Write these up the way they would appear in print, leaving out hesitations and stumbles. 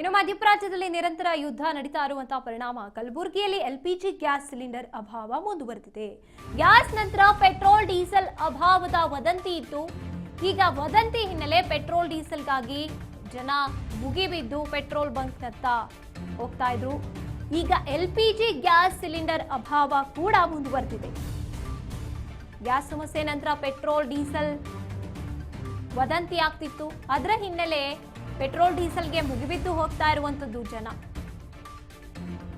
ಇನ್ನು ಮಧ್ಯಪ್ರಾಚ್ಯದಲ್ಲಿ ನಿರಂತರ ಯುದ್ಧ ನಡೀತಾ ಇರುವಂತಹ ಪರಿಣಾಮ ಕಲಬುರಗಿಯಲ್ಲಿ ಎಲ್ಪಿಜಿ ಗ್ಯಾಸ್ ಸಿಲಿಂಡರ್ ಅಭಾವ ಮುಂದುವರೆದಿದೆ. ಗ್ಯಾಸ್ ನಂತರ ಪೆಟ್ರೋಲ್ ಡೀಸೆಲ್ ಅಭಾವದ ವದಂತಿ ಇತ್ತು. ಈಗ ವದಂತಿ ಹಿನ್ನೆಲೆ ಪೆಟ್ರೋಲ್ ಡೀಸೆಲ್ಗಾಗಿ ಜನ ಮುಗಿಬಿದ್ದು ಪೆಟ್ರೋಲ್ ಬಂಕ್ನತ್ತ ಹೋಗ್ತಾ ಇದ್ರು. ಈಗ ಎಲ್ಪಿಜಿ ಗ್ಯಾಸ್ ಸಿಲಿಂಡರ್ ಅಭಾವ ಕೂಡ ಮುಂದುವರೆದಿದೆ. ಗ್ಯಾಸ್ ಸಮಸ್ಯೆ ನಂತರ ಪೆಟ್ರೋಲ್ ಡೀಸೆಲ್ ವದಂತಿ ಆಗ್ತಿತ್ತು. ಅದರ ಹಿನ್ನೆಲೆ ಪೆಟ್ರೋಲ್ ಡೀಸೆಲ್ಗೆ ಮುಗಿಬಿದ್ದು ಹೋಗ್ತಾ ಇರುವಂತದ್ದು ಜನ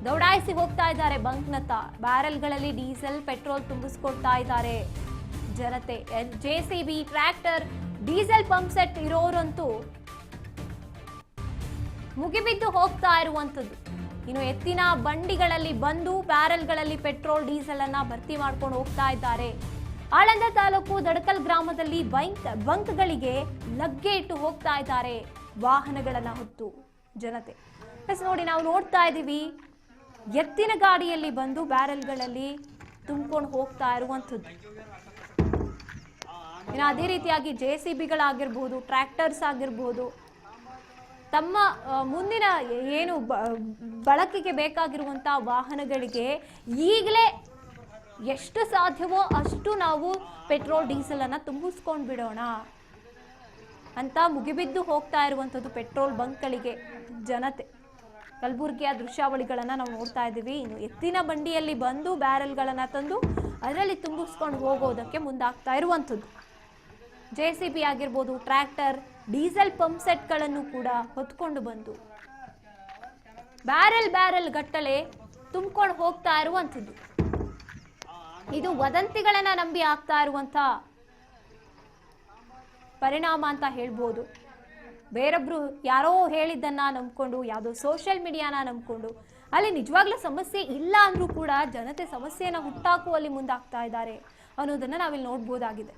ದೌಡಾಯಿಸಿ ಹೋಗ್ತಾ ಇದ್ದಾರೆ ಬಂಕ್ನತ್ತ. ಬ್ಯಾರೆಲ್ಗಳಲ್ಲಿ ಡೀಸೆಲ್ ಪೆಟ್ರೋಲ್ ತುಂಬಿಸ್ಕೊಡ್ತಾ ಇದ್ದಾರೆ ಜನತೆ. JCB, tractor, diesel pump set ಇರೋರಂತೂ ಮುಗಿಬಿದ್ದು ಹೋಗ್ತಾ ಇರುವಂತದ್ದು. ಇನ್ನು ಎತ್ತಿನ ಬಂಡಿಗಳಲ್ಲಿ ಬಂದು ಬ್ಯಾರೆಲ್ಗಳಲ್ಲಿ ಪೆಟ್ರೋಲ್ ಡೀಸೆಲ್ ಅನ್ನ ಭರ್ತಿ ಮಾಡ್ಕೊಂಡು ಹೋಗ್ತಾ ಇದ್ದಾರೆ. ಆಳಂದ ತಾಲೂಕು ದಡಕಲ್ ಗ್ರಾಮದಲ್ಲಿ ಬಂಕ್ಗಳಿಗೆ ಲಗ್ಗೆ ಇಟ್ಟು ಹೋಗ್ತಾ ಇದ್ದಾರೆ ವಾಹನಗಳನ್ನ ಹೊತ್ತು ಜನತೆ. ನೋಡಿ, ನಾವು ನೋಡ್ತಾ ಇದ್ದೀವಿ ಎತ್ತಿನ ಗಾಡಿಯಲ್ಲಿ ಬಂದು ಬ್ಯಾರೆಲ್ಗಳಲ್ಲಿ ತುಂಬಿಕೊಂಡು ಹೋಗ್ತಾ ಇರುವಂಥದ್ದು. ಇನ್ನು ಅದೇ ರೀತಿಯಾಗಿ ಜೆಸಿಬಿಗಳಾಗಿರ್ಬೋದು, ಟ್ರ್ಯಾಕ್ಟರ್ಸ್ ಆಗಿರ್ಬೋದು, ತಮ್ಮ ಮುಂದಿನ ಏನು ಬಳಕೆಗೆ ಬೇಕಾಗಿರುವಂತಹ ವಾಹನಗಳಿಗೆ ಈಗಲೇ ಎಷ್ಟು ಸಾಧ್ಯವೋ ಅಷ್ಟು ನಾವು ಪೆಟ್ರೋಲ್ ಡೀಸೆಲ್ ಅನ್ನ ತುಂಬಿಸ್ಕೊಂಡು ಬಿಡೋಣ ಅಂತ ಮುಗಿಬಿದ್ದು ಹೋಗ್ತಾ ಇರುವಂಥದ್ದು ಪೆಟ್ರೋಲ್ ಬಂಕ್ಗಳಿಗೆ ಜನತೆ. ಕಲಬುರಗಿಯ ದೃಶ್ಯಾವಳಿಗಳನ್ನ ನಾವು ನೋಡ್ತಾ ಇದ್ದೀವಿ. ಇನ್ನು ಎತ್ತಿನ ಬಂಡಿಯಲ್ಲಿ ಬಂದು ಬ್ಯಾರೆಲ್ಗಳನ್ನ ತಂದು ಅದರಲ್ಲಿ ತುಂಬಿಸ್ಕೊಂಡು ಹೋಗೋದಕ್ಕೆ ಮುಂದಾಗ್ತಾ ಇರುವಂಥದ್ದು. ಜೆಸಿಬಿ ಆಗಿರ್ಬೋದು, ಟ್ರ್ಯಾಕ್ಟರ್, ಡೀಸೆಲ್ ಪಂಪ್ ಸೆಟ್ಗಳನ್ನು ಕೂಡ ಹೊತ್ಕೊಂಡು ಬಂದು ಬ್ಯಾರೆಲ್ ಗಟ್ಟಲೆ ತುಂಬಿಕೊಂಡು ಹೋಗ್ತಾ ಇರುವಂಥದ್ದು. ಇದು ವದಂತಿಗಳನ್ನ ನಂಬಿ ಆಗ್ತಾ ಇರುವಂತ ಪರಿಣಾಮ ಅಂತ ಹೇಳ್ಬೋದು. ಬೇರೊಬ್ರು ಯಾರೋ ಹೇಳಿದ್ದನ್ನ ನಂಬ್ಕೊಂಡು, ಯಾವುದೋ ಸೋಷಿಯಲ್ ಮೀಡಿಯಾನ ನಂಬ್ಕೊಂಡು, ಅಲ್ಲಿ ನಿಜವಾಗ್ಲೂ ಸಮಸ್ಯೆ ಇಲ್ಲ ಅಂದ್ರೂ ಕೂಡ ಜನತೆ ಸಮಸ್ಯೆಯನ್ನ ಹುಟ್ಟಾಕುವಲ್ಲಿ ಮುಂದಾಗ್ತಾ ಇದ್ದಾರೆ ಅನ್ನೋದನ್ನ ನಾವಿಲ್ಲಿ ನೋಡ್ಬೋದಾಗಿದೆ.